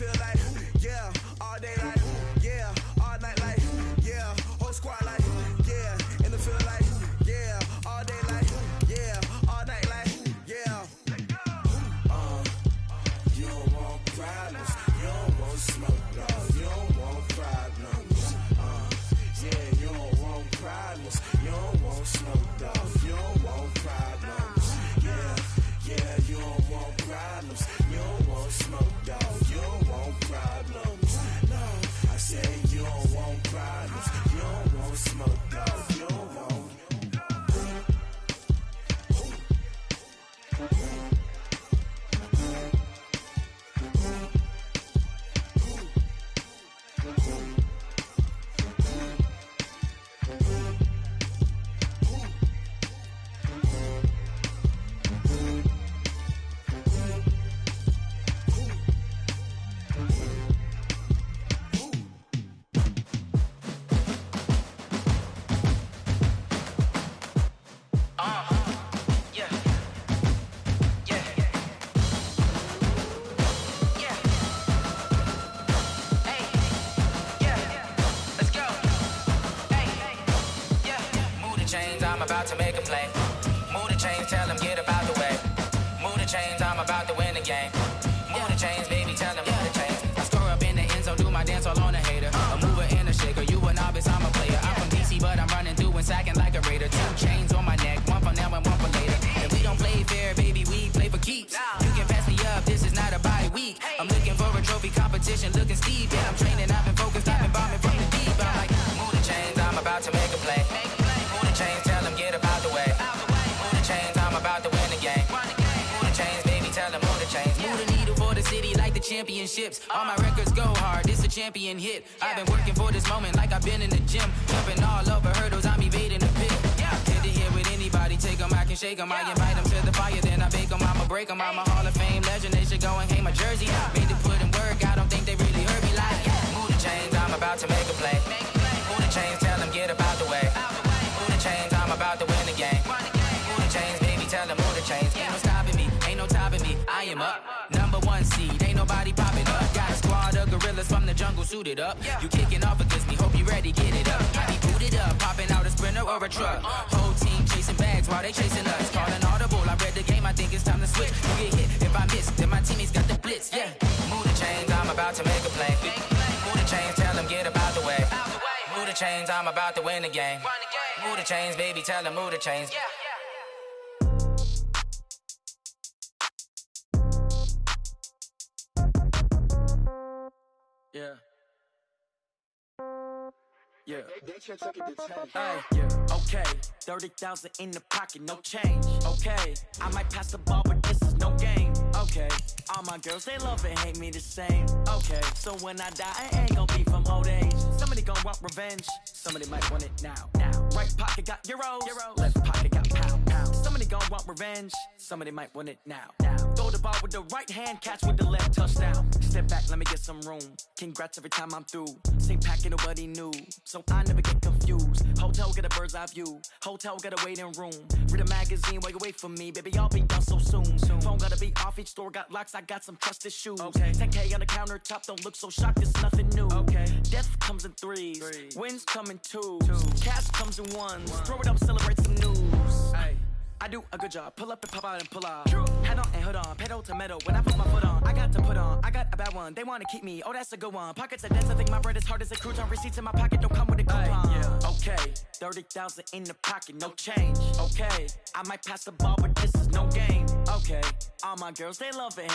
field like, yeah, all day like, yeah, all night like, yeah, whole squad like, yeah, in the field like, yeah, all day like, yeah, all night like, yeah. You don't want problems, you don't want smoke, dog, you don't want problems. Yeah, you don't want problems, you don't want smoke, dog, you don't want problems. Yeah, you don't want problems, you don't want smoke, dog, you don't want problems. No, I said you don't want problems, you don't want smoke, dog, you don't want. I'm about to make a play. Move the chains, tell them get up out the way. Move the chains, I'm about to win the game. Move the chains, baby, tell them move the chains. I score up in the end zone, do my dance all on a hater. A mover and a shaker, you a novice, I'm a player. I'm from DC, but I'm running through and sacking like a raider. 2 chains on my neck, one for now and one for later. And we don't play fair, baby, we play for keeps. You can pass me up, this is not a bye week. I'm looking for a trophy competition, looking steep. Yeah, I'm training, I've been focused, I've been bombing from the deep. I'm like, move the chains, I'm about to make a play. Move the chains, tell them get up out the way. Move the chains, I'm about to win the game. Move the chains, baby, tell them move the chains. Move the needle for the city like the championships. All my records go hard, this a champion hit. I've been working for this moment like I've been in the gym. Jumping all over hurdles, I'm evading the pit. Get to here with anybody, take them, I can shake them. I invite them to the fire, then I bake them, I'ma break them. I'm a Hall of Fame legend, they should go and hang my jersey. Made to put in work, I don't think they really heard me like, move the chains, I'm about to make a play. Move the chains, tell them get up out the way. Move the chains, I'm about to win the game. Move the chains, baby, tell them move the chains. Ain't no stopping me, ain't no topping me, I am up. #1 seed, ain't nobody popping up. Got a squad of gorillas from the jungle suited up. You kicking off against me, hope you ready, get it up. I be booted up, popping out a Sprinter or a truck. Whole team chasing bags while they chasing us. Calling audible, I read the game, I think it's time to switch. You get hit, if I miss, then my teammates got the blitz, yeah. Move the chains, I'm about to make a play. Move the chains, tell them get up out the way. Move the chains, I'm about to win the game. Move the chains, baby, tell them move the chains. Yeah. Yeah. Hey, yeah. Okay. 30,000 in the pocket, no change. Okay. I might pass the ball, but this is no game. Okay. All my girls, they love and hate me the same. Okay. So when I die, I ain't gonna be from old age. Somebody gonna want revenge. Somebody might want it now. Right pocket got euros. Left pocket got pound. Somebody gonna want revenge. Somebody might want it now. Throw the ball with the right hand, catch with the left, touchdown. Step back, let me get some room. Congrats every time I'm through. Same packet, nobody knew, so I never get confused. Hotel got a bird's eye view. Hotel got a waiting room. Read a magazine while you wait for me, baby. I'll be done so soon. Phone gotta be off, each store got locks. I got some trusted shoes. Okay. 10K on the countertop, don't look so shocked. It's nothing new. Okay. Death comes in threes. Wins come in twos. Cash comes in ones. Throw it up, celebrate some news. Hey. I do a good job. Pull up and pop out and pull out. Head on and hood on. Pedal to metal. When I put my foot on, I got to put on. I got a bad one. They want to keep me. Oh, that's a good one. Pockets are dense. I think my bread is hard as a crouton. Receipts in my pocket don't come with a coupon. Okay. 30,000 in the pocket. No change. Okay. I might pass the ball, but this is no game. Okay. All my girls, they love it.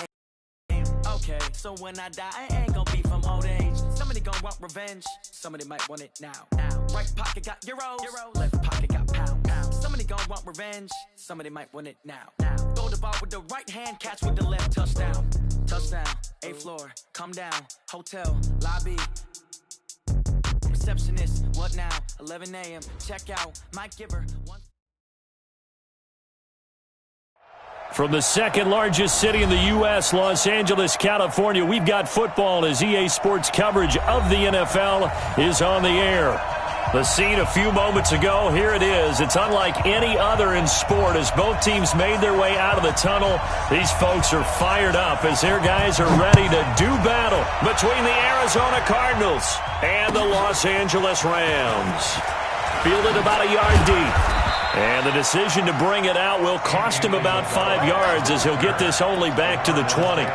Okay. So when I die, I ain't gonna be from old age. Somebody gonna want revenge. Somebody might want it now. Right pocket got euros. Left pocket got pound. Somebody gon' want revenge. Somebody might want it now. Throw the ball with the right hand, catch with the left, touchdown. Touchdown, 8th floor, come down. Hotel, lobby. Receptionist, what now? 11 a.m., check out. Mike Giver. From the second largest city in the U.S., Los Angeles, California, we've got football as EA Sports coverage of the NFL is on the air. The scene a few moments ago, here it is. It's unlike any other in sport as both teams made their way out of the tunnel. These folks are fired up as their guys are ready to do battle. between the Arizona Cardinals and the Los Angeles Rams. Fielded about a yard deep. And the decision to bring it out will cost him about 5 yards as he'll get this only back to the 20.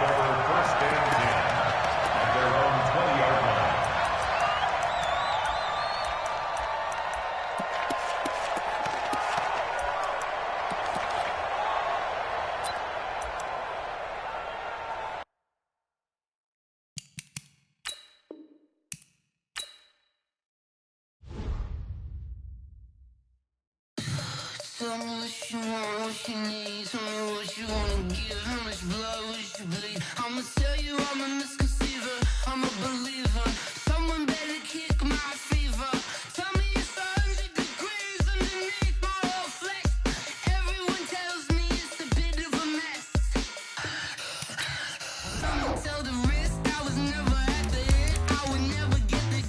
Tell me what you want, what you need. Tell me what you wanna give. How much blood would you bleed? I'ma tell you I'm a misconceiver. I'm a believer. Someone better kick my fever. Tell me it's 100 degrees underneath my whole flesh. Everyone tells me it's a bit of a mess. Someone tell the wrist I was never at the hit. I would never get this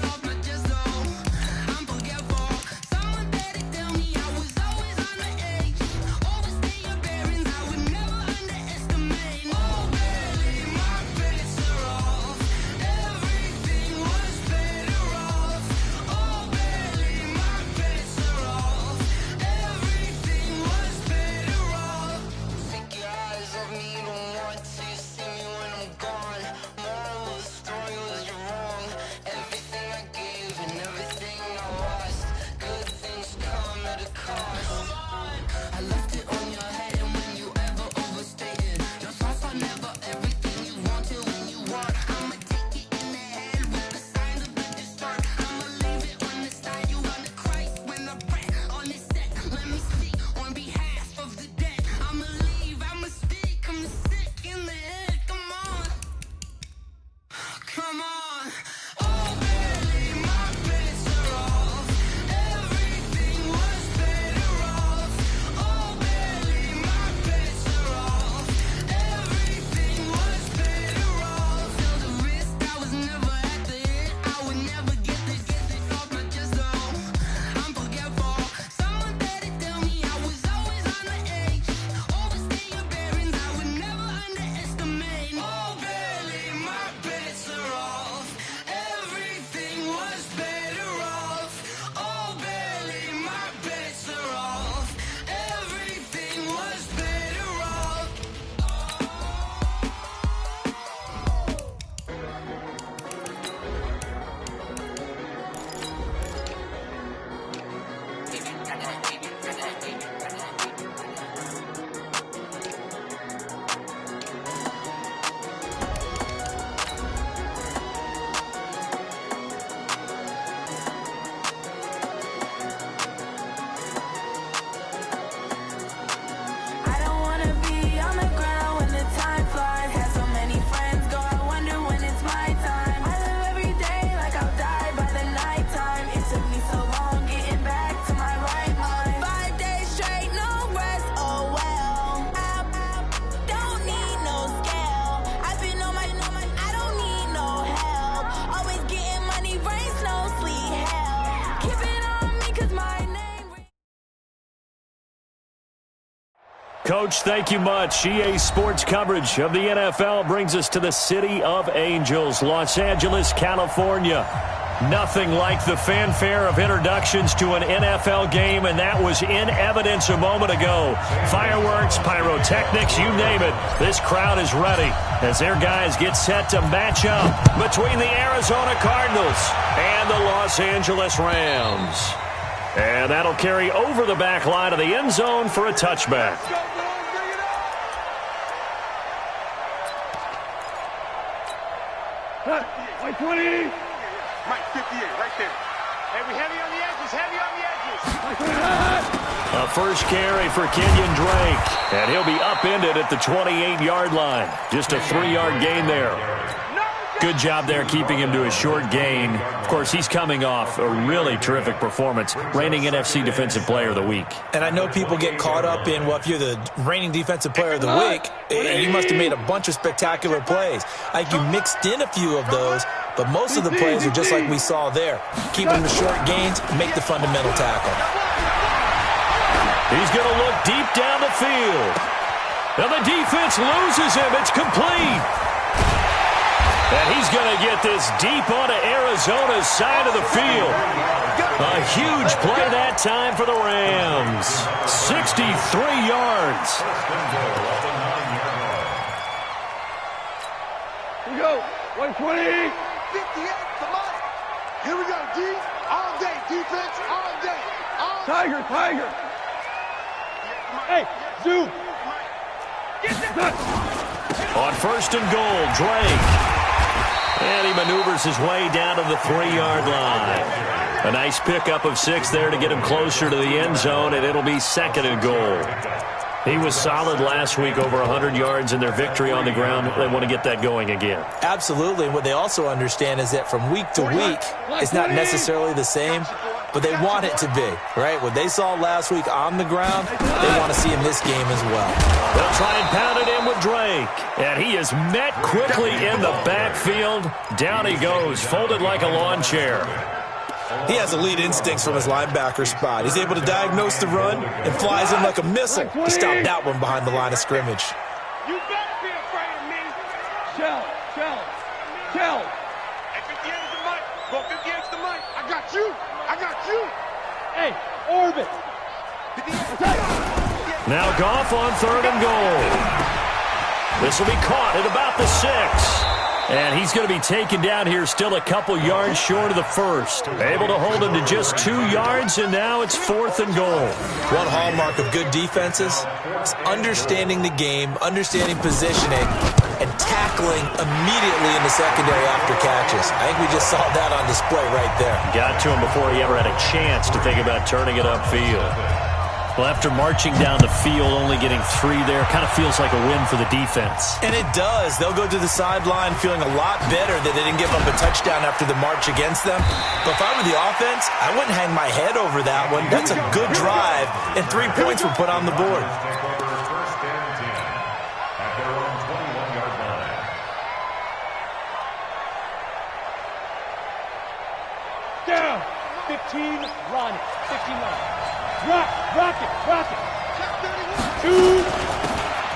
off my chest. Oh, I'm forgetful. Someone better tell me I was always on the edge. Overstay your bearings, I would never underestimate. Oh, barely, my bets are off. Everything was better off. Oh, barely, my bets are off. Everything was better off. Take your eyes off me, don't want to see me when I'm gone. Moral of the story was you're wrong. Everything I gave and everything I lost. Good things come at a cost. I left it on your head, and when you ever overstated, your thoughts are never everything you want till when you want. I'ma take it in the head with the signs of the distort. I'ma leave it on the side. You on the Christ when I pray on this set. Let me speak on behalf of the dead. I'ma leave, I'ma speak. I'm sick in the head. Come on, come on. Oh, barely, my bets are off. Everything was better off. Oh, barely, my bets are off. Everything was better off. Tell the wrist I was never at the hit. I would never get this off my chest. Oh, I'm forgetful. Someone better tell me I was always on the edge. Overstay your bearings, I would never underestimate. Oh, barely, my bets are off. Everything was better off. Oh, barely, my bets are off. Everything was better off. I don't wanna be on the ground when the time flies. Had so many friends go, I wonder when it's my time. I live every day like I'll die by the nighttime. It took me so long getting back to my right mind. 5 days straight, no rest, oh well. I don't need no scale. I've been on my, I don't need no help. Always getting money, rain, snow, sleet, hell. Keep it on me, cause my name. Coach, thank you much. EA Sports coverage of the NFL brings us to the City of Angels, Los Angeles, California. Nothing like the fanfare of introductions to an NFL game, and that was in evidence a moment ago. Fireworks, pyrotechnics, you name it. This crowd is ready as their guys get set to match up between the Arizona Cardinals and the Los Angeles Rams. And that'll carry over the back line of the end zone for a touchback. Like 20. Right, 58, right there. Hey, we heavy on the edges, heavy on the edges. A first carry for Kenyon Drake, and he'll be upended at the 28-yard line. Just a 3-yard gain there. Good job there keeping him to a short gain. Of course, he's coming off a really terrific performance, reigning NFC Defensive Player of the Week. And I know people get caught up in, well, if you're the reigning Defensive Player of the Week, you must have made a bunch of spectacular plays. I think you mixed in a few of those, but most of the plays are just like we saw there. Keep them to short gains, make the fundamental tackle. He's going to look deep down the field. And the defense loses him. It's complete. And he's going to get this deep onto Arizona's side of the field. A huge play that time for the Rams. 63 yards. Here we go. 120. 58, come on. Here we go, D. All day. Defense, all day. Tiger. Hey, zoom. On first and goal, Drake. And he maneuvers his way down to the 3-yard line. A nice pickup of 6 there to get him closer to the end zone, and it'll be second and goal. He was solid last week, over 100 yards in their victory on the ground. They want to get that going again. Absolutely. And what they also understand is that from week to week, it's not necessarily the same, but they want it to be, right? What they saw last week on the ground, they want to see in this game as well. They'll try and pound it in with Drake. And he is met quickly in the backfield. Down he goes, folded like a lawn chair. He has elite instincts from his linebacker spot. He's able to diagnose the run and flies in like a missile to stop that one behind the line of scrimmage. You better be afraid of me. Shell. Hey, 58 is the mic. Go 58 is the mic. I got you. Hey, orbit. Now Goff on third and goal. This will be caught at about the 6. And he's going to be taken down here still a couple yards short of the first. Able to hold him to just 2 yards, and now it's fourth and goal. One hallmark of good defenses is understanding the game, understanding positioning, and tackling immediately in the secondary after catches. I think we just saw that on display right there. Got to him before he ever had a chance to think about turning it upfield. Well, after marching down the field, only getting 3 there, kind of feels like a win for the defense. And it does. They'll go to the sideline feeling a lot better that they didn't give up a touchdown after the march against them. But if I were the offense, I wouldn't hang my head over that one. That's a good drive, and 3 points were put on the board. Down. 15, run. 15 line. Rock it. 2.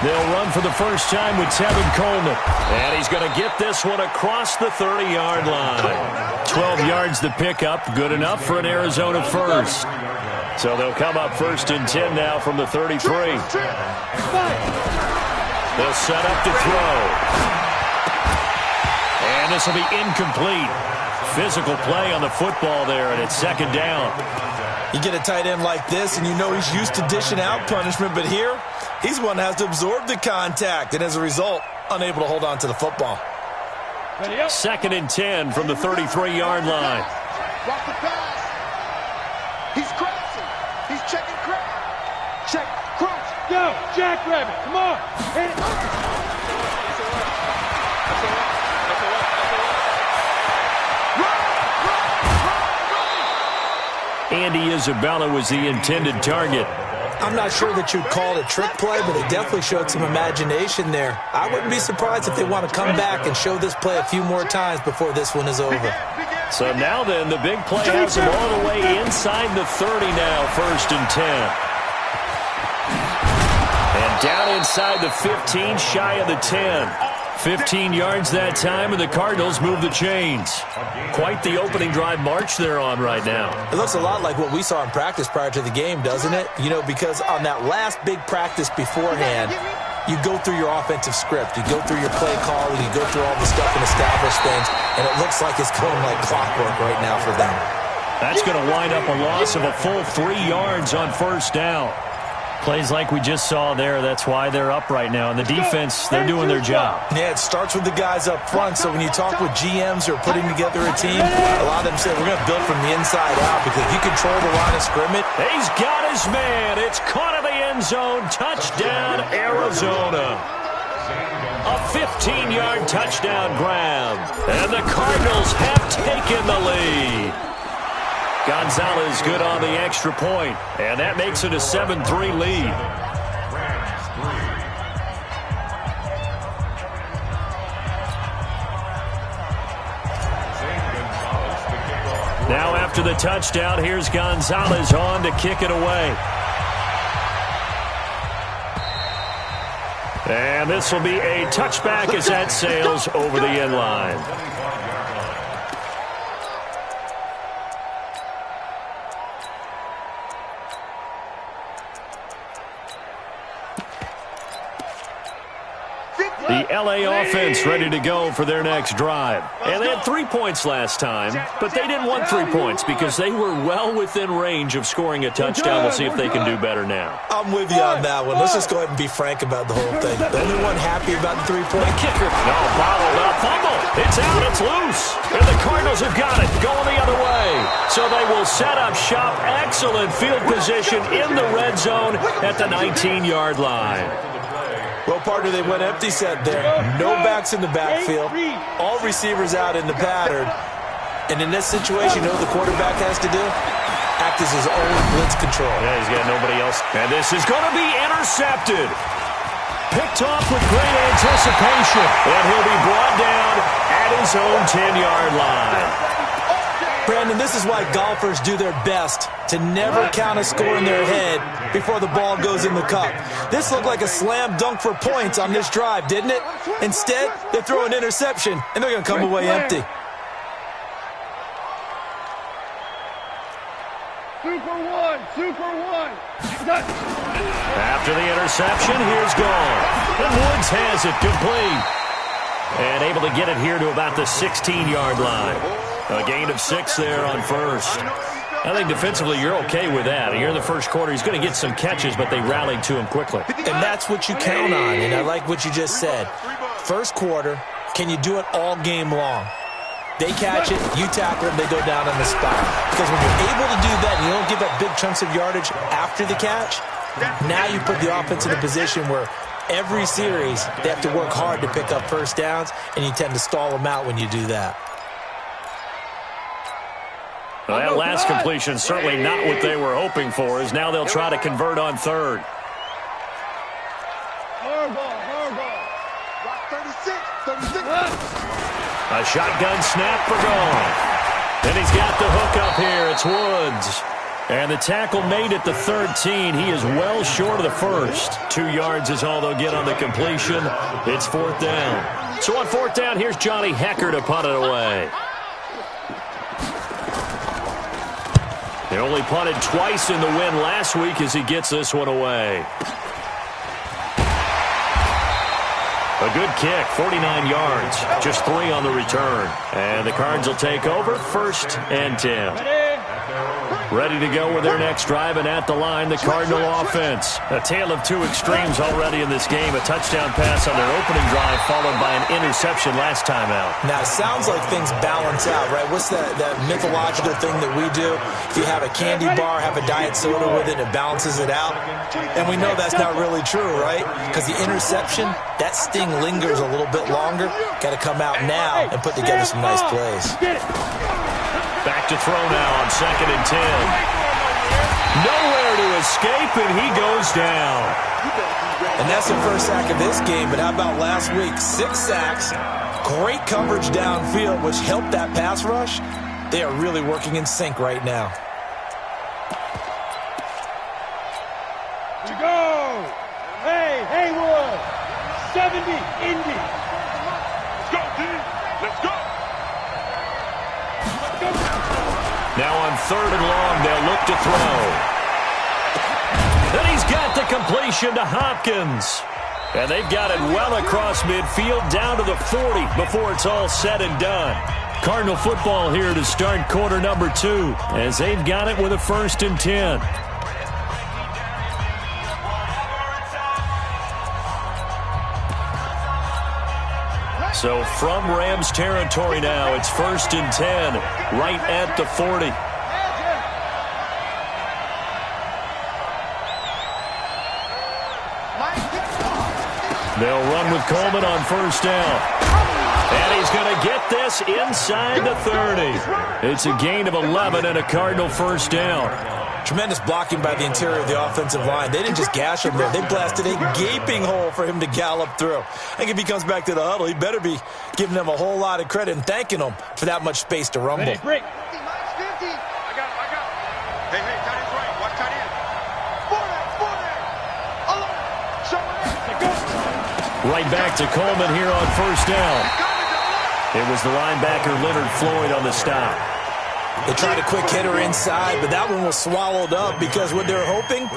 They'll run for the first time with Tevin Coleman. And he's going to get this one across the 30-yard line. 12 yards to pick up. Good enough for an Arizona first. So they'll come up first and 10 now from the 33. They'll set up to throw. And this will be incomplete. Physical play on the football there, and it's second down. You get a tight end like this, and you know he's used to dishing out punishment, but here, he's one that has to absorb the contact, and as a result, unable to hold on to the football. Second and 10 from the 33-yard line. Watch the pass. He's crashing. He's checking crash. Check, crash. Go, Jackrabbit. Come on. Hit it. Andy Isabella was the intended target. I'm not sure that you'd call it a trick play, but it definitely showed some imagination there. I wouldn't be surprised if they want to come back and show this play a few more times before this one is over. So now then, the big play has them all the way inside the 30 now, first and 10. And down inside the 15, shy of the 10. 15 yards that time, and the Cardinals move the chains. Quite the opening drive march they're on right now. It looks a lot like what we saw in practice prior to the game, doesn't it? You know, because on that last big practice beforehand, you go through your offensive script, you go through your play calling, you go through all the stuff and establish things, and it looks like it's going like clockwork right now for them. That's going to wind up a loss of a full 3 yards on first down. Plays like we just saw there, that's why they're up right now. And the defense, they're doing their job. Yeah, it starts with the guys up front. So when you talk with GMs who are putting together a team, a lot of them say we're going to build from the inside out because if you control the line of scrimmage. He's got his man. It's caught in the end zone. Touchdown, Arizona. A 15-yard touchdown grab. And the Cardinals have taken the lead. Gonzalez good on the extra point, and that makes it a 7-3 lead. Now after the touchdown, here's Gonzalez on to kick it away. And this will be a touchback as that sails over the end line. The LA offense ready to go for their next drive. And they had 3 points last time, but they didn't want 3 points because they were well within range of scoring a touchdown. We'll see if they can do better now. I'm with you on that one. Let's just go ahead and be frank about the whole thing. The only one happy about the three-point Kicker. No, bottled up. Fumble. It's out. It's loose. And the Cardinals have got it. Going the other way. So they will set up shop. Excellent field position in the red zone at the 19-yard line. Well, partner, they went empty set there. No backs in the backfield. All receivers out in the pattern. And in this situation, you know what the quarterback has to do? Act as his own blitz control. Yeah, he's got nobody else. And this is going to be intercepted. Picked off with great anticipation. And he'll be brought down at his own 10-yard line. Brandon, this is why golfers do their best to never count a score in their head before the ball goes in the cup. This looked like a slam dunk for points on this drive, didn't it? Instead, they throw an interception, and they're going to come away empty. Super one. After the interception, here's gone. And Woods has it complete. And able to get it here to about the 16-yard line. A gain of 6 there on first. I think defensively you're okay with that. Here in the first quarter, he's going to get some catches, but they rallied to him quickly. And that's what you count on, and I like what you just said. First quarter, can you do it all game long? They catch it, you tackle them, they go down on the spot. Because when you're able to do that and you don't give up big chunks of yardage after the catch, now you put the offense in a position where every series they have to work hard to pick up first downs, and you tend to stall them out when you do that. Well, that last completion certainly not what they were hoping for, as now they'll try to convert on third. Hard ball. Rock 36. A shotgun snap for Gone. And he's got the hook up here. It's Woods. And the tackle made at the 13. He is well short of the first. 2 yards is all they'll get on the completion. It's fourth down. So on fourth down, here's Johnny Hecker to punt it away. They only punted twice in the win last week as he gets this one away. A good kick, 49 yards, just 3 on the return. And the Cards will take over, 1st and 10. Ready to go with their next drive, and at the line, the Cardinal offense. A tale of 2 extremes already in this game. A touchdown pass on their opening drive, followed by an interception last time out. Now, it sounds like things balance out, right? What's that mythological thing that we do? If you have a candy bar, have a diet soda with it, it balances it out. And we know that's not really true, right? Because the interception, that sting lingers a little bit longer. Got to come out now and put together some nice plays. Back to throw now on 2nd and 10. Nowhere to escape, and he goes down. And that's the first sack of this game, but how about last week? 6 sacks, great coverage downfield, which helped that pass rush. They are really working in sync right now. You go. Hey, Haywood. 70, Indy. Let's go, team. Let's go. Now on 3rd and long, they'll look to throw. And he's got the completion to Hopkins. And they've got it well across midfield down to the 40 before it's all said and done. Cardinal football here to start quarter number 2 as they've got it with a 1st and 10. So from Rams territory now, it's 1st and 10, right at the 40. They'll run with Coleman on 1st down. And he's going to get this inside the 30. It's a gain of 11 and a Cardinal 1st down. Tremendous blocking by the interior of the offensive line. They didn't just gash him there. They blasted a gaping hole for him to gallop through. I think if he comes back to the huddle, he better be giving them a whole lot of credit and thanking them for that much space to rumble. Ready, break. 50. I got him. Hey, tight end's right. Watch tight end. 40. Alone. Show it. Go. Right back to Coleman here on first down. It was the linebacker Leonard Floyd on the stop. They tried a quick hitter inside, but that one was swallowed up because what they're hoping,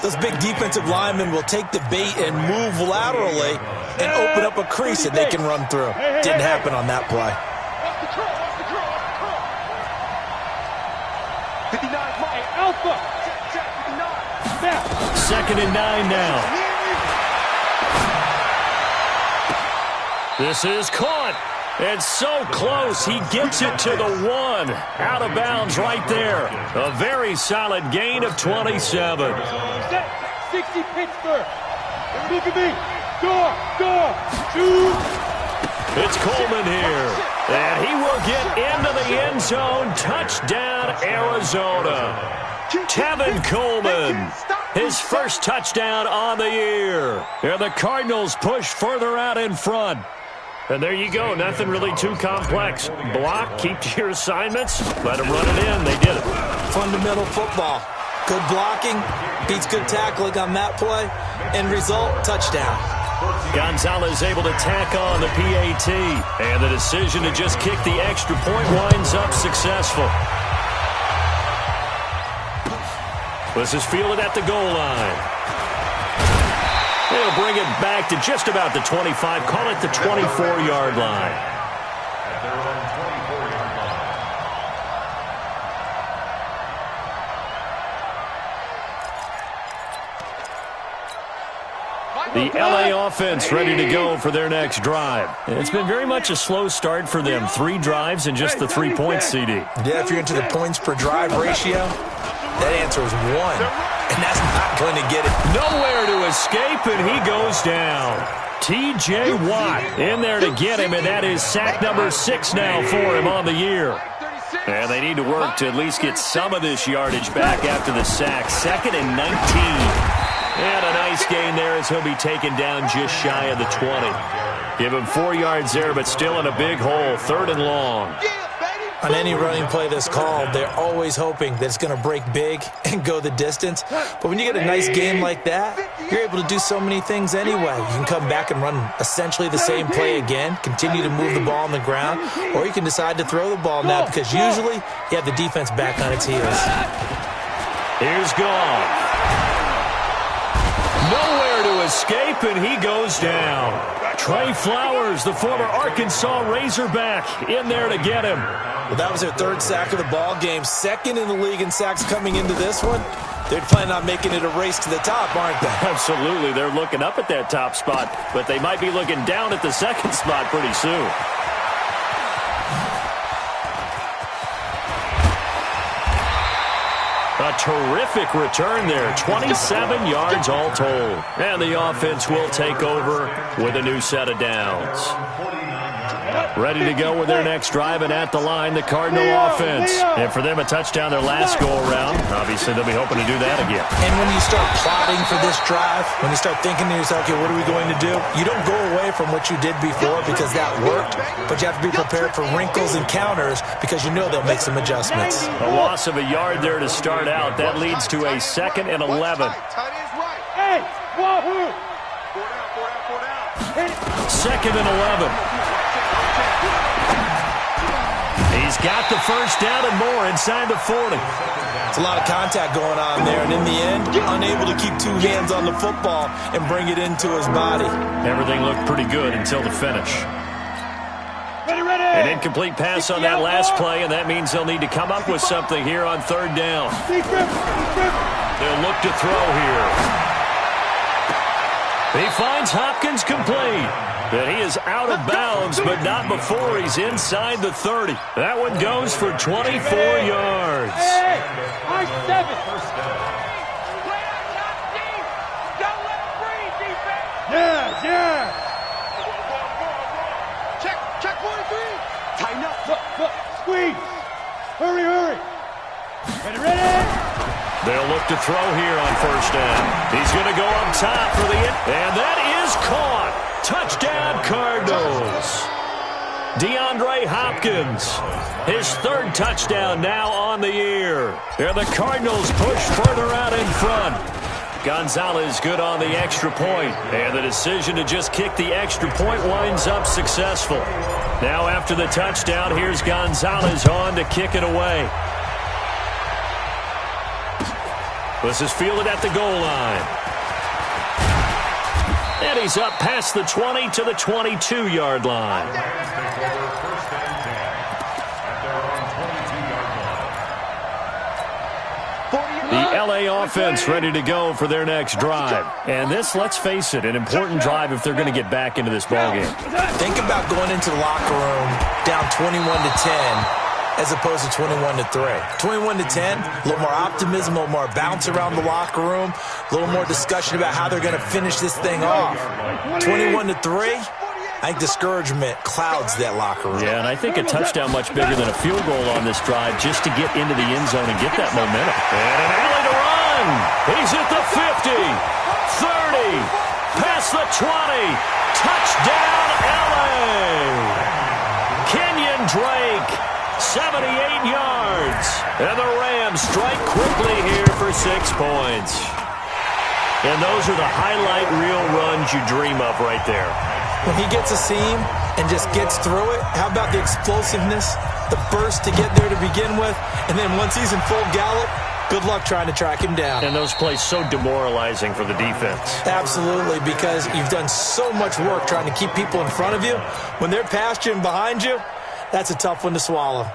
those big defensive linemen will take the bait and move laterally and open up a crease that they can run through. Didn't happen on that play. 59, Alpha. Second and 9 now. This is caught. It's so close. He gets it to the 1. Out of bounds right there. A very solid gain of 27. 60 Pittsburgh. Look at me. Door. Shoot. It's Coleman here. And he will get into the end zone. Touchdown, Arizona. Tevin Coleman. His first touchdown on the year. And the Cardinals push further out in front. And there you go. Nothing really too complex. Block, keep to your assignments, let them run it in. They did it. Fundamental football. Good blocking, beats good tackling on that play. End result, touchdown. Gonzalez able to tack on the PAT. And the decision to just kick the extra point winds up successful. This is fielded at the goal line. They'll bring it back to just about the 25. Call it the 24-yard line. The LA offense ready to go for their next drive. It's been very much a slow start for them. 3 drives and just the 3 points, CD. Yeah, if you're into the points per drive ratio, that answer is 1. And that's not going to get it. Nowhere to escape, and he goes down. T.J. Watt in there to get him, and that is sack number 6 now for him on the year. And they need to work to at least get some of this yardage back after the sack. 2nd and 19. And a nice gain there as he'll be taken down just shy of the 20. Give him 4 yards there, but still in a big hole. 3rd and long. On any running play that's called, they're always hoping that it's going to break big and go the distance. But when you get a nice game like that, you're able to do so many things anyway. You can come back and run essentially the same play again, continue to move the ball on the ground, or you can decide to throw the ball now because usually you have the defense back on its heels. Here's Goff. Nowhere to escape, and he goes down. Trey Flowers, the former Arkansas Razorback, in there to get him. Well, that was their 3rd sack of the ball game. 2nd in the league in sacks coming into this one. They're planning on making it a race to the top, aren't they? Absolutely. They're looking up at that top spot, but they might be looking down at the 2nd spot pretty soon. A terrific return there. 27 yards all told. And the offense will take over with a new set of downs. Ready to go with their next drive, and at the line, the Cardinal offense. And for them, a touchdown their last go-around. Obviously, they'll be hoping to do that again. And when you start plotting for this drive, when you start thinking to yourself, okay, what are we going to do? You don't go away from what you did before because that worked, but you have to be prepared for wrinkles and counters because you know they'll make some adjustments. A loss of a yard there to start out. That leads to a 2nd and 11. Hey, wahoo! 2nd and 11. He's got the first down and more inside the 40. It's a lot of contact going on there, and in the end, unable to keep 2 hands on the football and bring it into his body. Everything looked pretty good until the finish. Ready. An incomplete pass on that last play, and that means they'll need to come up with something here on 3rd down. They'll look to throw here. He finds Hopkins complete. But he is out of bounds, but not before he's inside the 30. That one goes for 24 yards. Hey, I 7. Yeah. Check 43. Tighten up. Look, squeeze. Hurry. Ready. They'll look to throw here on 1st down. He's going to go up top for the and that is caught. Touchdown, Cardinals. DeAndre Hopkins, his 3rd touchdown now on the year. And the Cardinals push further out in front. Gonzalez good on the extra point, and the decision to just kick the extra point winds up successful. Now after the touchdown, here's Gonzalez on to kick it away. This is fielded at the goal line. And he's up past the 20 to the 22-yard line. The LA offense ready to go for their next drive. And this, let's face it, an important drive if they're going to get back into this ballgame. Think about going into the locker room down 21-10 as opposed to 21-3. 21-10, a little more optimism, a little more bounce around the locker room, a little more discussion about how they're going to finish this thing off. 21-3, I think discouragement clouds that locker room. Yeah, and I think a touchdown much bigger than a field goal on this drive just to get into the end zone and get that momentum. And an alley to run. He's at the 50, 30, past the 20. Touchdown, LA. Kenyon Drake, 78 yards. And the Rams strike quickly here for 6 points. And those are the highlight reel runs you dream of right there. When he gets a seam and just gets through it, how about the explosiveness, the burst to get there to begin with, and then once he's in full gallop, good luck trying to track him down. And those plays so demoralizing for the defense. Absolutely, because you've done so much work trying to keep people in front of you. When they're past you and behind you, that's a tough one to swallow.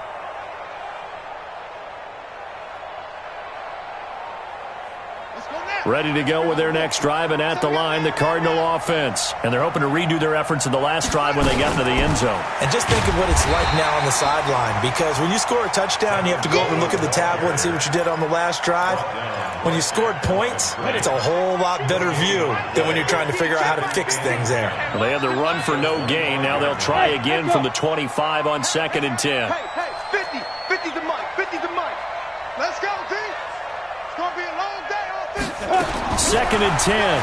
Ready to go with their next drive, and at the line, the Cardinal offense. And they're hoping to redo their efforts in the last drive when they got into the end zone. And just think of what it's like now on the sideline, because when you score a touchdown, you have to go over and look at the tablet and see what you did on the last drive. When you scored points, it's a whole lot better view than when you're trying to figure out how to fix things there. Well, they had the run for no gain. Now they'll try again from the 25 on 2nd and 10. Hey, 50 to Mike, 50 to Mike. Let's go, D. It's going to be a long day offense. 2nd and 10.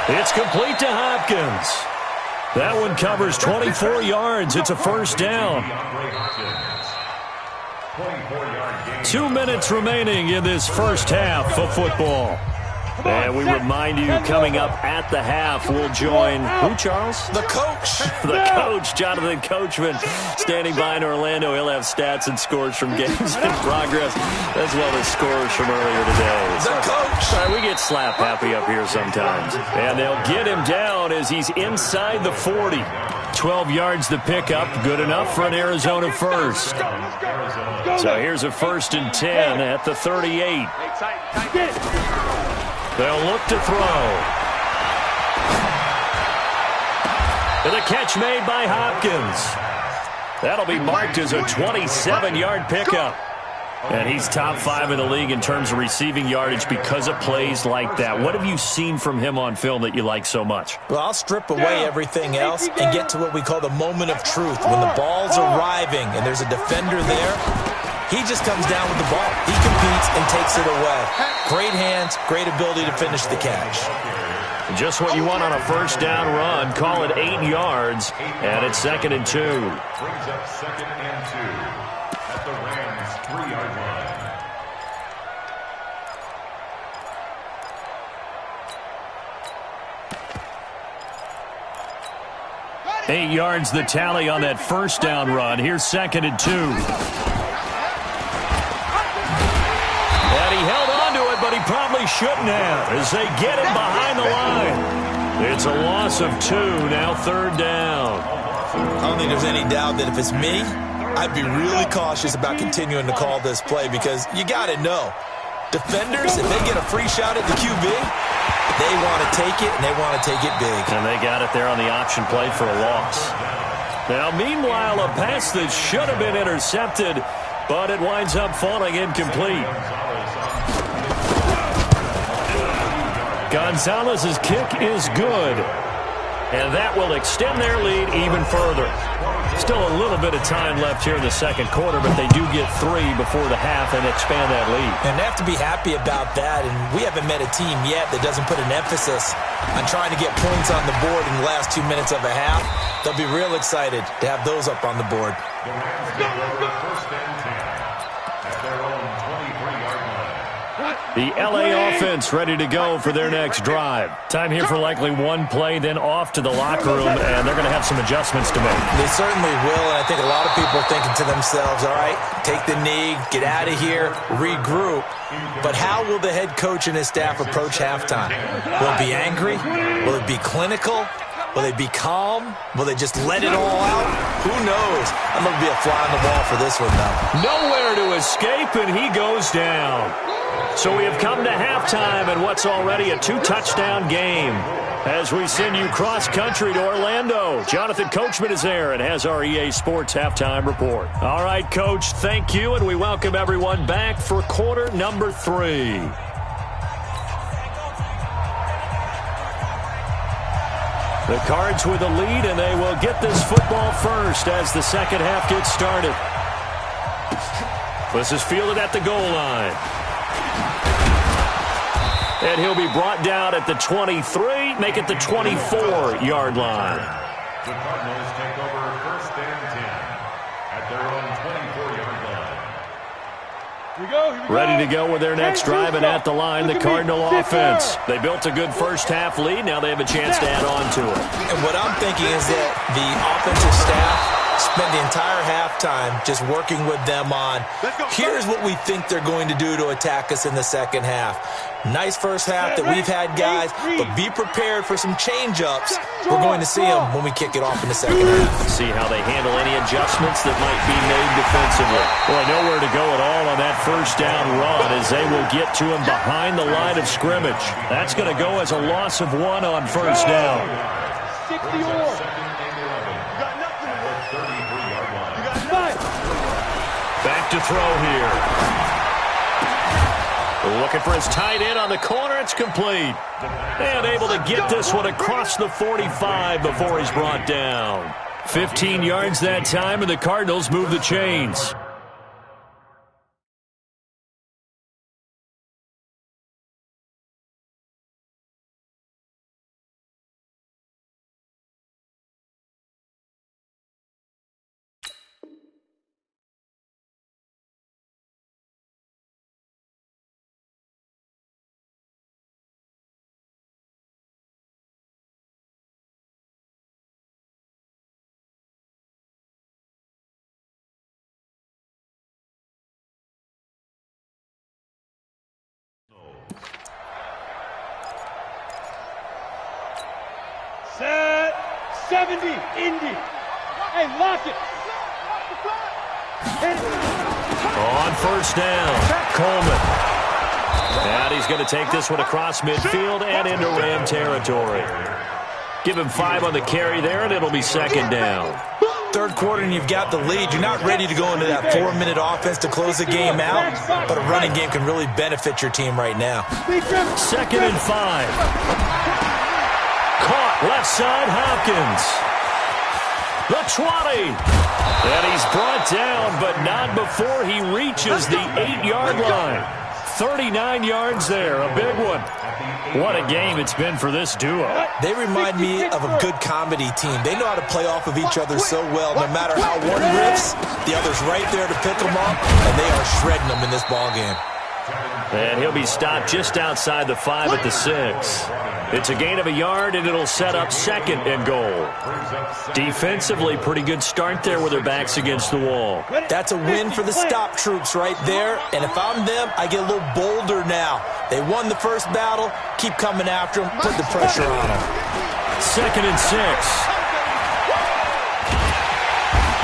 36. It's complete to Hopkins. That one covers 24 yards. It's a first down. 2 minutes remaining in this first half of football. And we remind you, coming up at the half, we'll join who, Charles? The coach. The coach, Jonathan Coachman, standing by in Orlando. He'll have stats and scores from games in progress, as well as scores from earlier today. The coach. Sorry, we get slap happy up here sometimes. And they'll get him down as he's inside the 40. 12 yards to pick up, good enough for an Arizona first. So here's a 1st and 10 at the 38. They'll look to throw. And the catch made by Hopkins. That'll be marked as a 27-yard pickup. And he's top 5 in the league in terms of receiving yardage because of plays like that. What have you seen from him on film that you like so much? Well, I'll strip away everything else and get to what we call the moment of truth. When the ball's arriving and there's a defender there, he just comes down with the ball. He competes and takes it away. Great hands, great ability to finish the catch. Just what you want on a first down run. Call it 8 yards, and it's 2nd and 2. Brings up 2nd and 2 at the Rams' 3-yard line. 8 yards the tally on that first down run. Here's 2nd and 2. And he held on to it, but he probably shouldn't have as they get him behind the line. It's a loss of 2, now 3rd down. I don't think there's any doubt that if it's me, I'd be really cautious about continuing to call this play because you got to know, defenders, if they get a free shot at the QB, they want to take it, and they want to take it big. And they got it there on the option play for a loss. Now, meanwhile, a pass that should have been intercepted, but it winds up falling incomplete. Gonzalez's kick is good, and that will extend their lead even further. Still a little bit of time left here in the second quarter, but they do get 3 before the half and expand that lead. And they have to be happy about that, and we haven't met a team yet that doesn't put an emphasis on trying to get points on the board in the last 2 minutes of a half. They'll be real excited to have those up on the board. The Rams get over first and 10 at their own 23-yard line. The LA offense ready to go for their next drive. Time here for likely one play, then off to the locker room, and they're going to have some adjustments to make. They certainly will, and I think a lot of people are thinking to themselves, all right, take the knee, get out of here, regroup. But how will the head coach and his staff approach halftime? Will it be angry? Will it be clinical? Will they be calm? Will they just let it all out? Who knows? I'm going to be a fly on the wall for this one, though. Nowhere to escape, and he goes down. So we have come to halftime in what's already a 2-touchdown game. As we send you cross-country to Orlando, Jonathan Coachman is there and has our EA Sports halftime report. All right, Coach, thank you, and we welcome everyone back for quarter number 3. The Cards with the lead, and they will get this football first as the second half gets started. This is fielded at the goal line. And he'll be brought down at the 23, make it the 24-yard line. The Cardinals take over first and 10 at their own 24-yard line. Here we go. Ready to go with their next drive, and at the line, the Cardinal offense. They built a good first-half lead. Now they have a chance to add on to it. And what I'm thinking is that the offensive staff spend the entire halftime just working with them on, here's what we think they're going to do to attack us in the second half. Nice first half that we've had, guys, but be prepared for some change-ups. We're going to see them when we kick it off in the second half. See how they handle any adjustments that might be made defensively. Boy, nowhere to go at all on that first down run as they will get to him behind the line of scrimmage. That's going to go as a loss of 1 on first down. 60 or. You got nothing to work. 33-yard line. You got nothing. Back to throw here. Looking for his tight end on the corner. It's complete. And able to get this one across the 45 before he's brought down. 15 yards that time, and the Cardinals move the chains. Set. 70. Indy. Hey, lock it. Hit it. On first down, Coleman. And he's going to take this one across midfield and into Ram territory. Give him 5 on the carry there, and it'll be second down. Third quarter and you've got the lead. You're not ready to go into that 4-minute offense to close the game out, but a running game can really benefit your team right now. Second and 5. Caught left side, Hopkins. The 20. And he's brought down, but not before he reaches the 8-yard line. 39 yards there, a big one. What a game it's been for this duo. They remind me of a good comedy team. They know how to play off of each other so well. No matter how one riffs, the other's right there to pick them up, and they are shredding them in this ball game. And he'll be stopped just outside the 5 at the 6. It's a gain of a yard, and it'll set up second and goal. Defensively, pretty good start there with their backs against the wall. That's a win for the stop troops right there, and if I'm them, I get a little bolder now. They won the first battle. Keep coming after them. Put the pressure on them. Second and 6.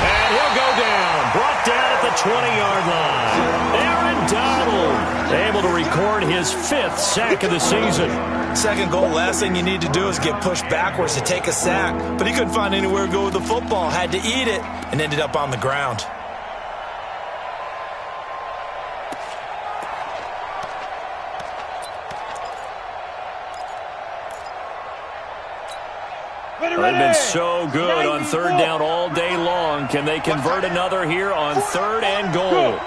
And he'll go down. Brought down at the 20-yard line. Aaron Donald able to record his 5th sack of the season. Second goal, last thing you need to do is get pushed backwards to take a sack. But he couldn't find anywhere to go with the football. Had to eat it and ended up on the ground. They've been so good on third down all day long. Can they convert another here on third and goal? Bang,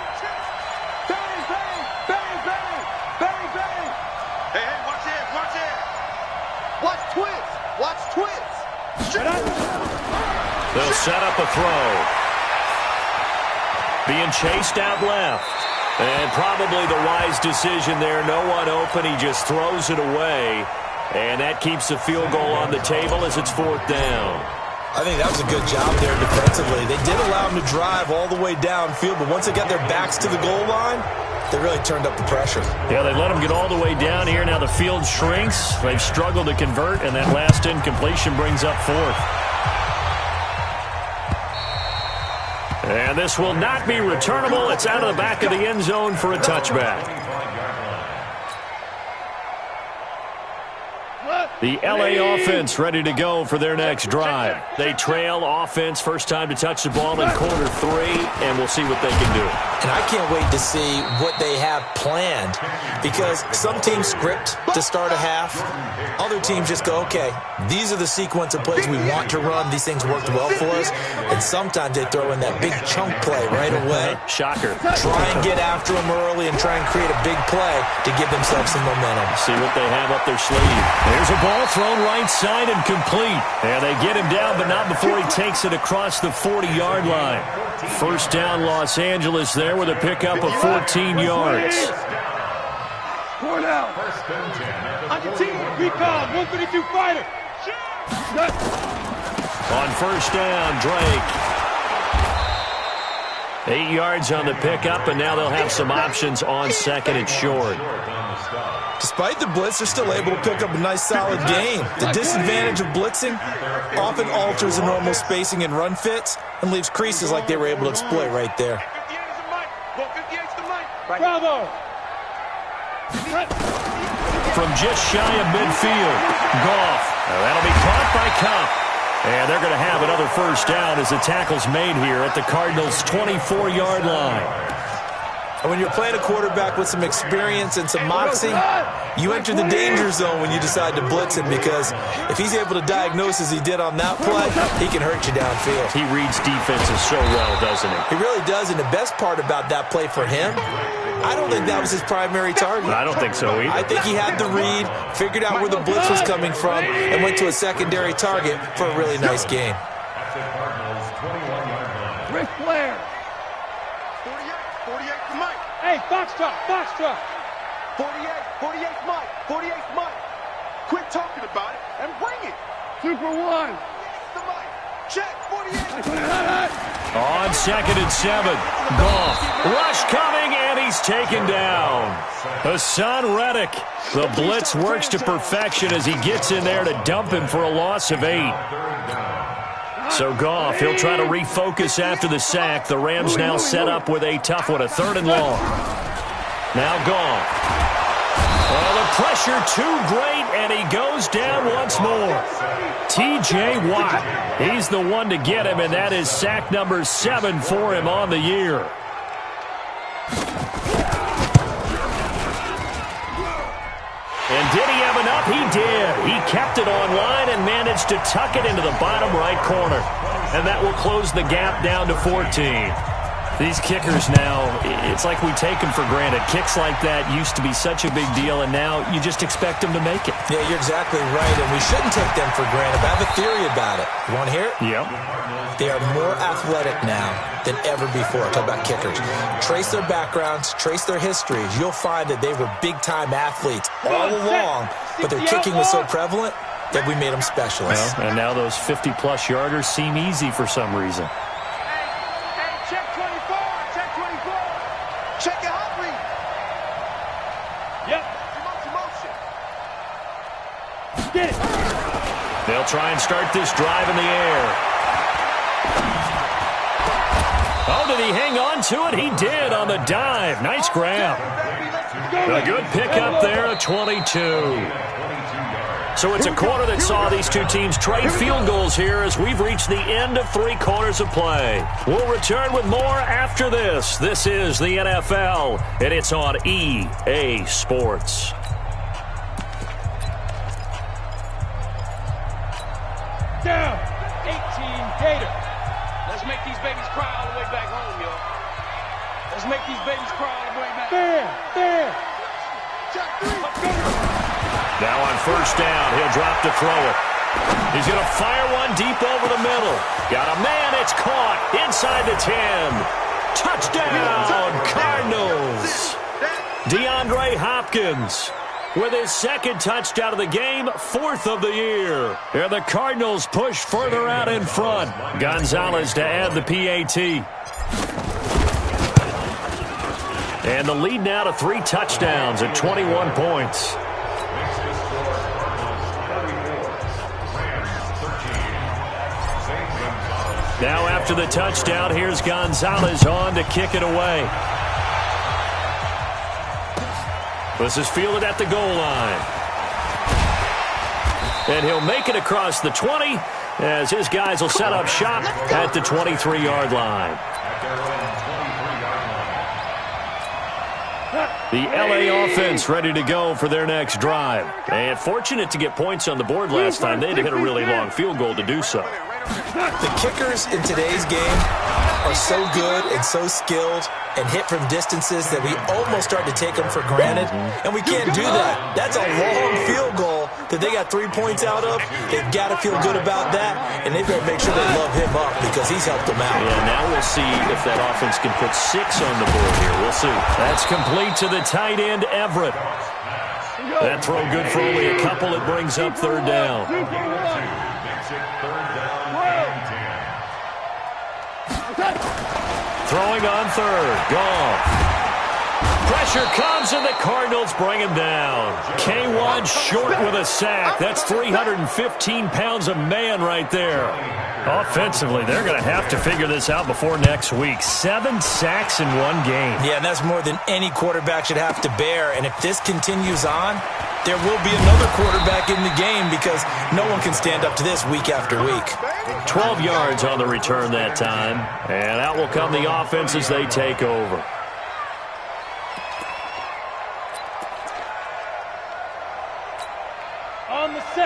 bang, bang, bang, bang, bang. Hey, watch it, watch it. Watch twins, watch twins. They'll set up a throw. Being chased out left. And probably the wise decision there. No one open. He just throws it away. And that keeps the field goal on the table as it's fourth down. I think that was a good job there defensively. They did allow them to drive all the way downfield, but once they got their backs to the goal line, they really turned up the pressure. Yeah, they let them get all the way down here. Now the field shrinks. They've struggled to convert, and that last incompletion brings up fourth. And this will not be returnable. It's out of the back of the end zone for a touchback. The LA offense ready to go for their next drive. They trail offense, first time to touch the ball in quarter three, and we'll see what they can do. And I can't wait to see what they have planned, because some teams script to start a half. Other teams just go, okay, these are the sequence of plays we want to run. These things worked well for us. And sometimes they throw in that big chunk play right away. Shocker. Try and get after them early and try and create a big play to give themselves some momentum. See what they have up their sleeve. There's a ball thrown right side and complete. And they get him down, but not before he takes it across the 40-yard line. First down, Los Angeles there with a pickup of 14 yards. Four down. On your team, recon, 132 fighter. On first down, Drake. 8 yards on the pickup, and now they'll have some options on second and short. Despite the blitz, they're still able to pick up a nice solid gain. The disadvantage of blitzing often alters the normal spacing and run fits and leaves creases like they were able to exploit right there. Bravo. From just shy of midfield, Goff. That'll be caught by Cup. And they're going to have another first down as the tackle's made here at the Cardinals' 24-yard line. And when you're playing a quarterback with some experience and some moxie, you enter the danger zone when you decide to blitz him, because if he's able to diagnose as he did on that play, he can hurt you downfield. He reads defenses so well, doesn't he? He really does, and the best part about that play for him, I don't think that was his primary target. I don't think so either. I think he had the read, figured out where the blitz was coming from, and went to a secondary target for a really nice gain. Ric Flair. 48 to Mike. Hey, Foxtrot, Foxtrot. 48 Mike, 48 Mike. Quit talking about it and bring it. Super one. The Mike. Check, 48. On second and 7, Goff. Rush coming, and he's taken down. Hassan Reddick. The blitz works to perfection as he gets in there to dump him for a loss of 8. So Goff, he'll try to refocus after the sack. The Rams now set up with a tough one, a third and long. Now Goff. Oh, the pressure too great, and he goes down once more. T.J. Watt, he's the one to get him, and that is sack number 7 for him on the year. And did he have enough? He did. He kept it on line and managed to tuck it into the bottom right corner. And that will close the gap down to 14. These kickers now, it's like we take them for granted. Kicks like that used to be such a big deal, and now you just expect them to make it. Yeah, you're exactly right, and we shouldn't take them for granted. I have a theory about it. You want to hear it? Yep. They are more athletic now than ever before. Talk about kickers. Trace their backgrounds, trace their histories. You'll find that they were big-time athletes all along, but their kicking was so prevalent that we made them specialists. Well, and now those 50-plus yarders seem easy for some reason. Check 24, check 24. Check your hot read. Yep. Motion. Get it. They'll try and start this drive in the air. Oh, did he hang on to it? He did on the dive. Nice grab. A good pickup there, a 22. So it's a quarter that saw these two teams trade field goals here as we've reached the end of 3 quarters of play. We'll return with more after this. This is the NFL, and it's on EA Sports. down. 18 Gator. Let's make these babies cry all the way back home, yo. Let's make these babies cry all the way back. Fair. Check 3. Let's go. Now on first down, he'll drop to throw it. He's going to fire one deep over the middle. Got a man, it's caught inside the 10. Touchdown, Cardinals. DeAndre Hopkins with his second touchdown of the game, fourth of the year. And the Cardinals push further out in front. Gonzalez to add the PAT. And the lead now to 3 touchdowns at 21 points. Now after the touchdown, here's Gonzalez on to kick it away. This is fielded at the goal line. And he'll make it across the 20 as his guys will set up shop at the 23-yard line. The LA offense ready to go for their next drive. And fortunate to get points on the board last time. They had to hit a really long field goal to do so. The kickers in today's game are so good and so skilled and hit from distances that we almost start to take them for granted, and we can't do that. That's a long field goal that they got 3 points out of. They've got to feel good about that, and they've got to make sure they love him up because he's helped them out. Yeah, now we'll see if that offense can put 6 on the board here. We'll see. That's complete to the tight end, Everett. That throw good for only a couple. It brings up third down. Throwing on third. Gone. Pressure comes, and the Cardinals bring him down. K1 short with a sack. That's 315 pounds of man right there. Offensively, they're going to have to figure this out before next week. 7 sacks in one game. Yeah, and that's more than any quarterback should have to bear. And if this continues on, there will be another quarterback in the game because no one can stand up to this week after week. 12 yards on the return that time. And out will come the offense as they take over.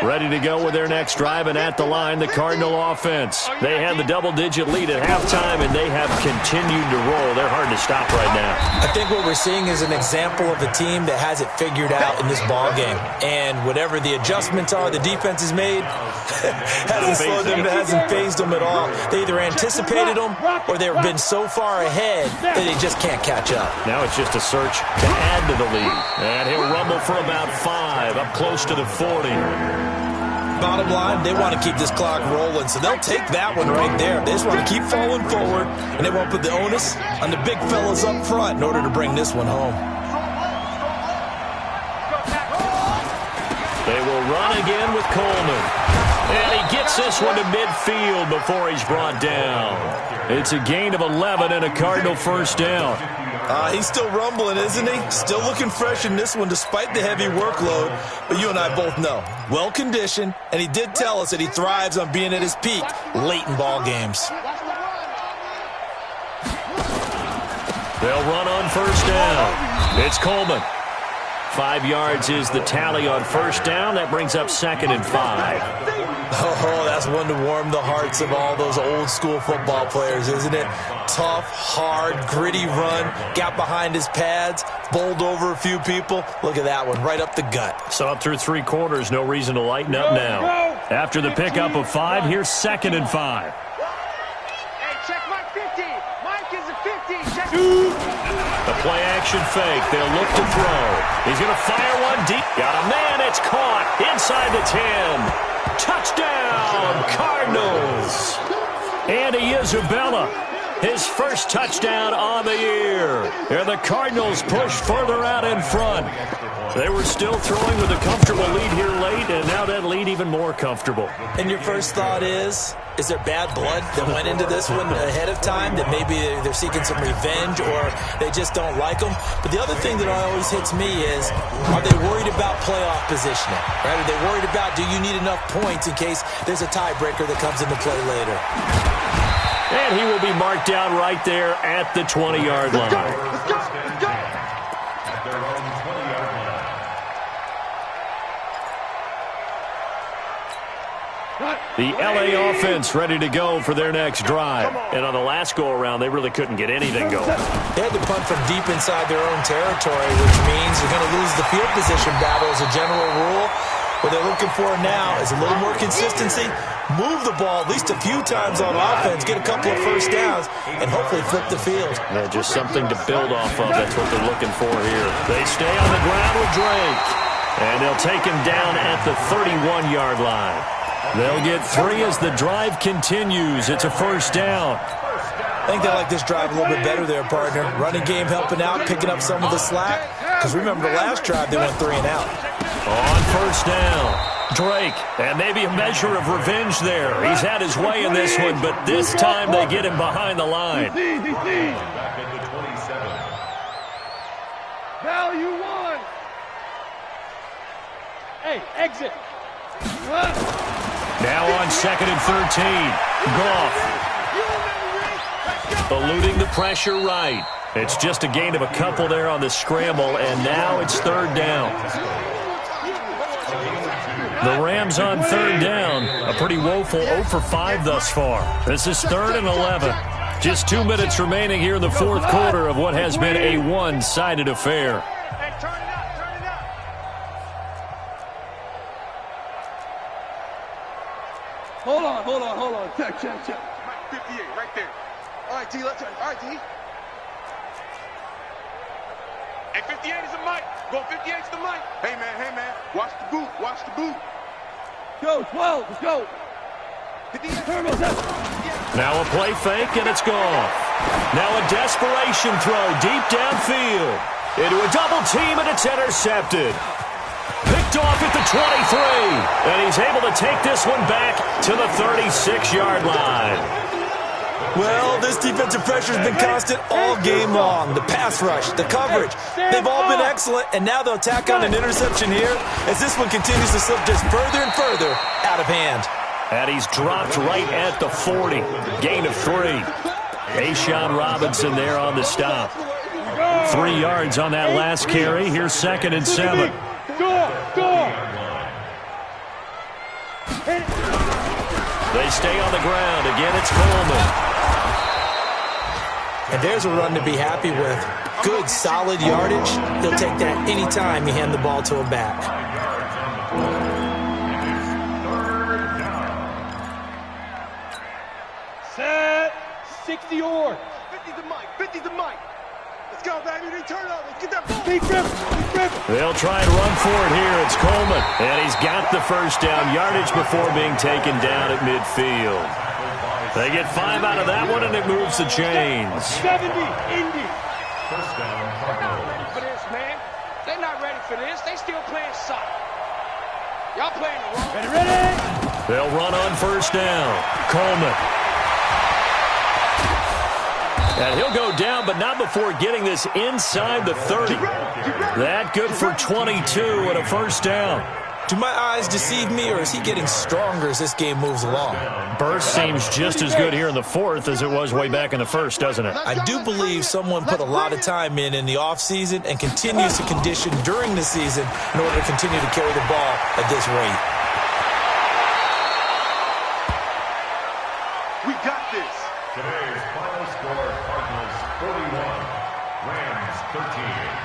Ready to go with their next drive, and at the line, the Cardinal offense. They had the double-digit lead at halftime, and they have continued to roll. They're hard to stop right now. I think what we're seeing is an example of a team that has it figured out in this ball game. And whatever the adjustments are the defense has made, hasn't slowed them, hasn't phased them at all. They either anticipated them or they've been so far ahead that they just can't catch up. Now it's just a search to add to the lead. And he'll rumble for about 5, up close to the 40. Bottom line, they want to keep this clock rolling, so they'll take that one right there. They just want to keep falling forward, and they won't put the onus on the big fellas up front in order to bring this one home. They will run again with Coleman. And he gets this one to midfield before he's brought down. It's a gain of 11 and a Cardinal first down. He's still rumbling, isn't he? Still looking fresh in this one despite the heavy workload. But you and I both know, well-conditioned, and he did tell us that he thrives on being at his peak late in ball games. They'll run on first down. It's Coleman. 5 yards is the tally on first down. That brings up 2nd and 5. Oh, that's one to warm the hearts of all those old-school football players, isn't it? Tough, hard, gritty run. Got behind his pads, bowled over a few people. Look at that one, right up the gut. So up through 3 quarters, no reason to lighten up now. After the pickup of 5, here's 2nd and 5. Hey, check Mike 50. Mike is a 50. Check. The play-action fake. They'll look to throw. He's going to fire one deep. Got a man. It's caught inside the 10. Touchdown, Cardinals. Andy Isabella, his first touchdown on the year. And the Cardinals push further out in front. They were still throwing with a comfortable lead here late, and now that lead even more comfortable. And your first thought is there bad blood that went into this one ahead of time, that maybe they're seeking some revenge or they just don't like them? But the other thing that always hits me is, are they worried about playoff positioning? Right? Are they worried about, do you need enough points in case there's a tiebreaker that comes into play later? And he will be marked down right there at the 20-yard line. Let's go. At their own 20-yard line. The LA offense ready to go for their next drive. And on the last go-around, they really couldn't get anything going. They had to punt from deep inside their own territory, which means you're going to lose the field position battle as a general rule. What they're looking for now is a little more consistency, move the ball at least a few times on offense, get a couple of first downs, and hopefully flip the field. Yeah, just something to build off of. That's what they're looking for here. They stay on the ground with Drake, and they'll take him down at the 31-yard line. They'll get 3 as the drive continues. It's a first down. I think they like this drive a little bit better there, partner. Running game helping out, picking up some of the slack. Because remember the last drive, they went 3 and out. On first down, Drake, and maybe a measure of revenge there. He's had his way in this one, but this time they get him behind the line. Back at the 27. Value 1. Hey, exit. Now on 2nd and 13, Goff eluding the pressure right. It's just a gain of a couple there on the scramble, and now it's 3rd down. The Rams on 3rd down, a pretty woeful 0 for 5 thus far. This is 3rd and 11. Just 2 minutes remaining here in the 4th quarter of what has been a one-sided affair. Hold on. Check. 58, right there. All right, D, let's turn. All right, D. Hey, 58 is the mic. Go 58 is the mic. Hey, man. Watch the boot. Go, 12, let's go. 58. Now a play fake, and it's gone. Now a desperation throw deep downfield. Into a double team, and it's intercepted. Picked off at the 23, and he's able to take this one back to the 36-yard line. Well, this defensive pressure has been constant all game long. The pass rush, the coverage, they've all been excellent, and now they'll tack on an interception here as this one continues to slip just further and further out of hand. And he's dropped right at the 40. Gain of 3. A'Shawn Robinson there on the stop. 3 yards on that last carry. Here's 2nd and 7. They stay on the ground. Again, it's Coleman. And there's a run to be happy with. Good, solid yardage. He'll take that anytime you hand the ball to a back. Set. 60 yards. 50's the mic. Let's go, baby. They turn up. Let's get that ball. Big grip. They'll try and run for it here. It's Coleman. And he's got the first down yardage before being taken down at midfield. They get 5 out of that one, and it moves the chains. 70, Indy. First down, Cardinals. For this, man. They're not ready for this. They still playing soccer. Y'all playing the wrong. Ready? They'll run on first down. Coleman. And he'll go down, but not before getting this inside the 30. That good for 22 and a first down. Do my eyes deceive me, or is he getting stronger as this game moves along? Burst seems just as good here in the 4th as it was way back in the 1st, doesn't it? I do believe someone put a lot of time in the offseason and continues to condition during the season in order to continue to carry the ball at this rate. We got this. Today's final score, Cardinals 41, Rams 13.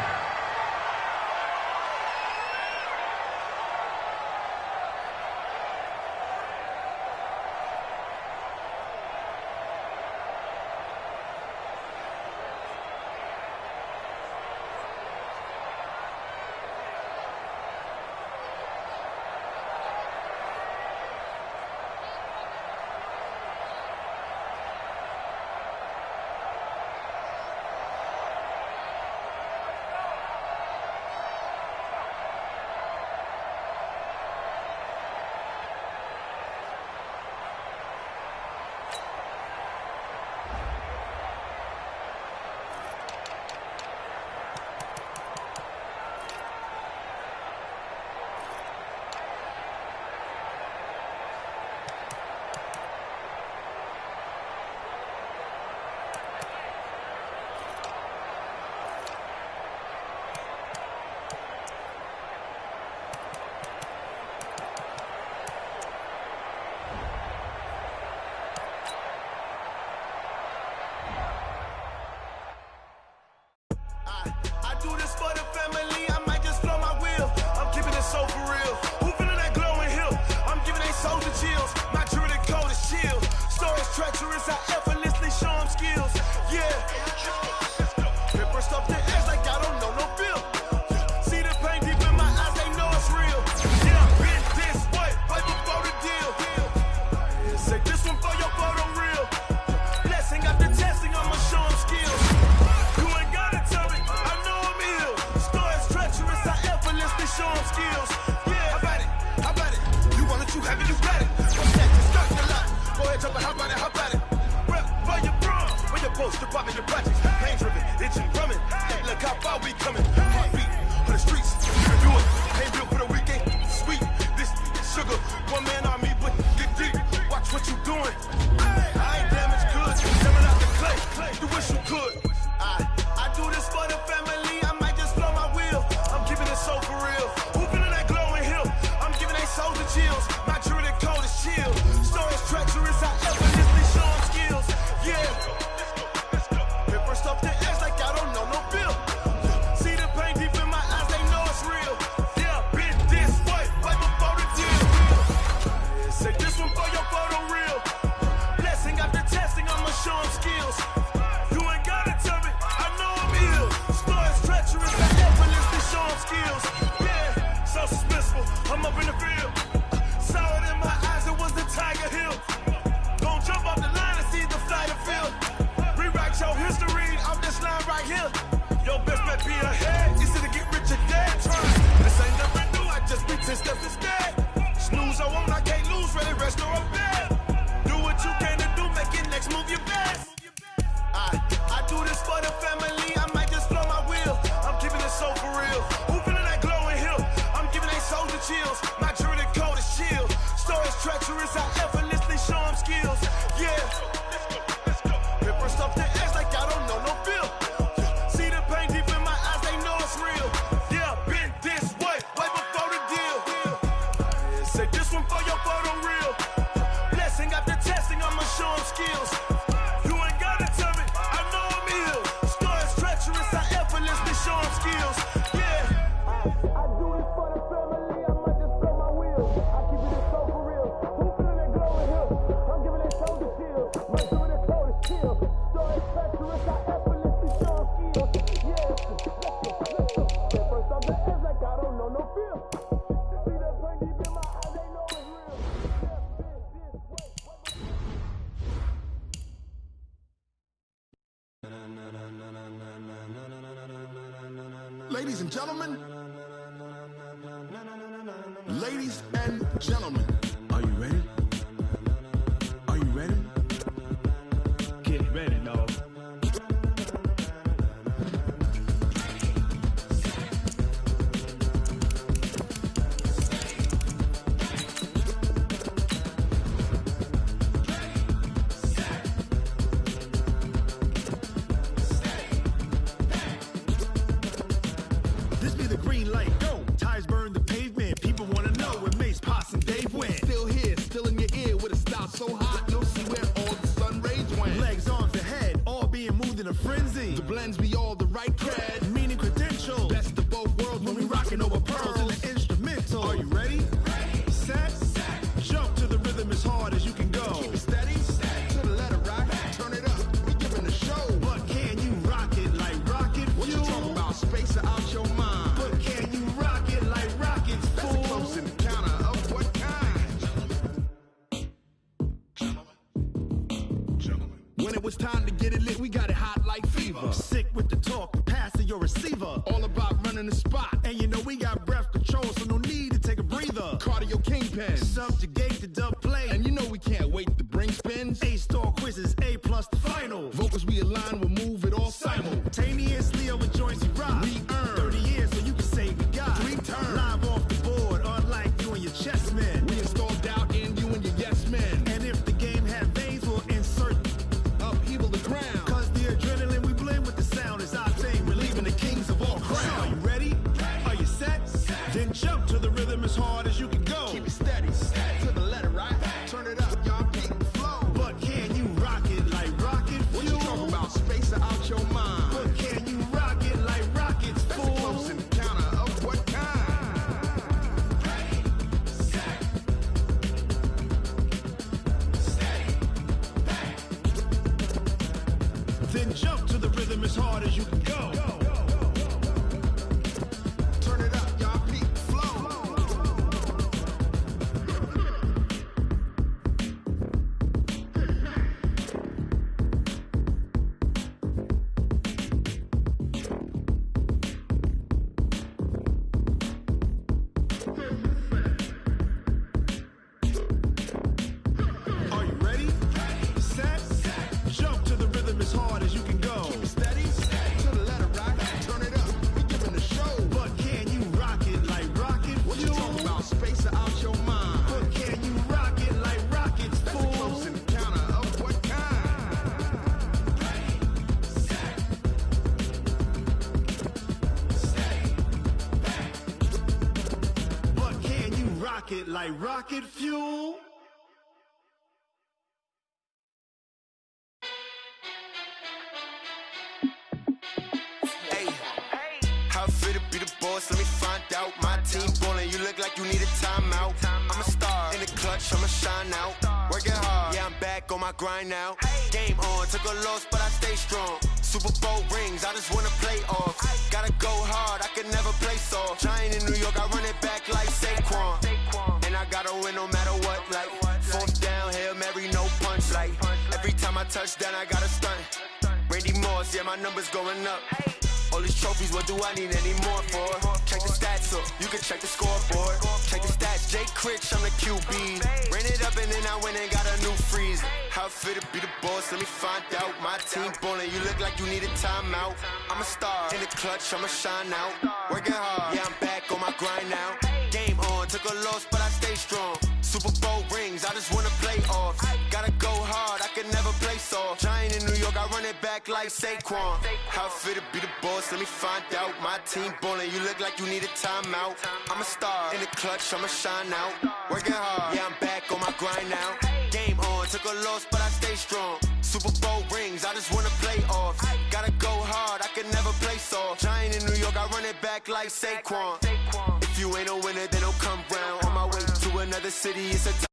chills. My jewelry code is chill. Stories treacherous, I effortlessly show them skills. Yeah. Pepper stuff the edge like I don't know no feel. See the pain deep in my eyes, they know it's real. Yeah, been this way, right before the deal. Say this one for your photo real. Blessing after testing, I'ma show them skills. You ain't gotta tell me, I know I'm ill. Stories treacherous, I effortlessly show them skills. Yeah, how about it? You want it, you have it, you got it. I'm stacking, starting a lot. Go ahead, jump it, how about it? Rep for your bro, for your poster, popping your projects. Pain driven, itching, drumming. Hey, look how far we coming. Heartbeat for the streets, you can do it. Ain't built for the weekend, sweet. This sugar, one man army, but get deep. Watch what you doing. I ain't damaged goods, coming out the clay. You wish you could. I do this for the family. I might just blow my wheel. I'm giving it so for real. Hooping in that glowing hill. I'm giving they souls the chills. My jewelry code is chill. Stories treacherous, I effortlessly show them skills. Yeah. Pepper stuff the edge like I don't know no feel. See the pain deep in my eyes, they know it's real. Yeah, been this way, right before the deal. Say this one for your photo real. Blessing after testing, I'ma show them skills. You ain't gotta tell me, I know I'm ill. Stories treacherous, I effortlessly show them skills. Yeah, so suspenseful, I'm up in the field. Saw it in my eyes, it was the Tiger Hill. Gon' jump off the line and see the flight of field. Rewrite your history off this line right here. Your best bet be ahead, easy to get rich or dead. Trying, this ain't nothing new, I just be 10 steps instead. Snooze I won't, I can't lose, ready, rest or I'm bad. Do what you can to do, make it next move your best. I do this for the family, I might just blow my wheel. I'm keeping it so for real. Hooping in that glowing hill, I'm giving they souls the chills. My jewelry code is chill. Stories treacherous, I effortlessly show them skills. Yeah. Pepper stuff the edge like I don't know no feel. See the pain deep in my eyes, they know it's real. Yeah, been this way, right before the deal. Say this one for your photo real. Blessing after testing, I'ma show them skills. You ain't gotta tell me, I know I'm ill. Stories treacherous, I effortlessly show them skills. Yeah. I do this for the family, I might just blow my wheel. I keep it so for real. Hooping in that glowing hill, I'm giving it so to chill. My jewelry code is chill. Stories treacherous, I effortlessly show them skills. Yeah. First off the edge like I don't know no feel. See that pain deep in my eyes, they know it's real. Ladies and gentlemen, ladies and gentlemen, are you ready? Are you ready? Get ready, dog. This be the green light, go. Tires burn the pavement. People wanna know where Mace, Potts, and Dave went. Still here, still in your ear with a style so hot, you'll see where all the sun rays went. Legs, arms, and head, all being moved in a frenzy. The blends be all the right cred, Meaning credentials. best of both worlds When we rockin' over pearls in the instrumental. Are you ready? Set, jump to the rhythm as hard as you can go. Keep it steady, to the letter right, turn it up, we giving the show. But can you rock it like rocket What you fuel? talking about, space out your mind? But can you rock it like rockets, That's a fool? close encounter of what kind? When it was time to get it lit, we got it hot like fever. Sick with the talk, pass to your receiver. All about running the spot, And you know we got breath control, so no need to take a breather. cardio kingpin. Subjugate the dub play. And you know we can't wait to bring spins. A-star quizzes, A+ the final. Vocals we align, we'll move it all Simultaneously over joints we rock. We earn 30 years so you can say we got 3 turns. Live off the board, unlike you and your chess men. We install doubt in you and your yes men. And if the game had veins, we'll insert. Upheaval the ground. Cause the adrenaline we blend with the sound is our thing, relieving the kings of all crowns. Are you ready? Are you set? Then jump to the rhythm as hard as you can go. Keep it steady, to the letter right. as hard as you can go. Turn it up, y'all. Peak flow. Are you ready? Set. Jump to the rhythm as hard as you can go. Steady, to the letter, right? Turn it up. We giving the show. But can you rock it like rocket What you fuel? talking about? Space out your mind. But can you rock it like rockets, That's a fool? close encounter of what kind? But can you rock it like rocket fuel? Hey, how I feel to be the boss? Let me find out. My team ballin', you look like you need a timeout. I'm a star in the clutch, I'ma shine out. Working hard, yeah, I'm back on my grind now. Game on, took a loss, but I stay strong. Super Bowl rings, I just wanna play off. Gotta go hard, I can never play soft. Giant in New York, I run it back like Saquon. And I gotta win no matter what, like fourth down, Hail Mary, no punch. Like every time I touch down, I gotta stunt. Randy Moss, yeah, my numbers going up. All these trophies, what do I need any more for? Check the stats up, you can check the scoreboard. Check the stats, Jay Critch, I'm the QB. Ran it up and then I went and got a new freezer. How I feel to be the boss, let me find out. My team ballin', you look like you need a timeout. I'm a star in the clutch, I'ma shine out. Working hard, yeah, I'm back on my grind now. Game on, took a loss, but I stay strong. Super Bowl rings, I just wanna play off. Gotta go hard, I can never play soft. Giant in New York, I run it back like Saquon. How I feel to be the boss, let me find out. My team ballin', you look like you need a timeout. I'm a star in the clutch, I'ma shine out. Working hard, yeah, I'm back on my grind now. Game on, took a loss, but I stay strong. Super Bowl rings, I just wanna play off. Gotta go hard, I can never play soft. Giant in New York, I run it back like Saquon. If you ain't a winner, then don't come round. On my way to another city, it's a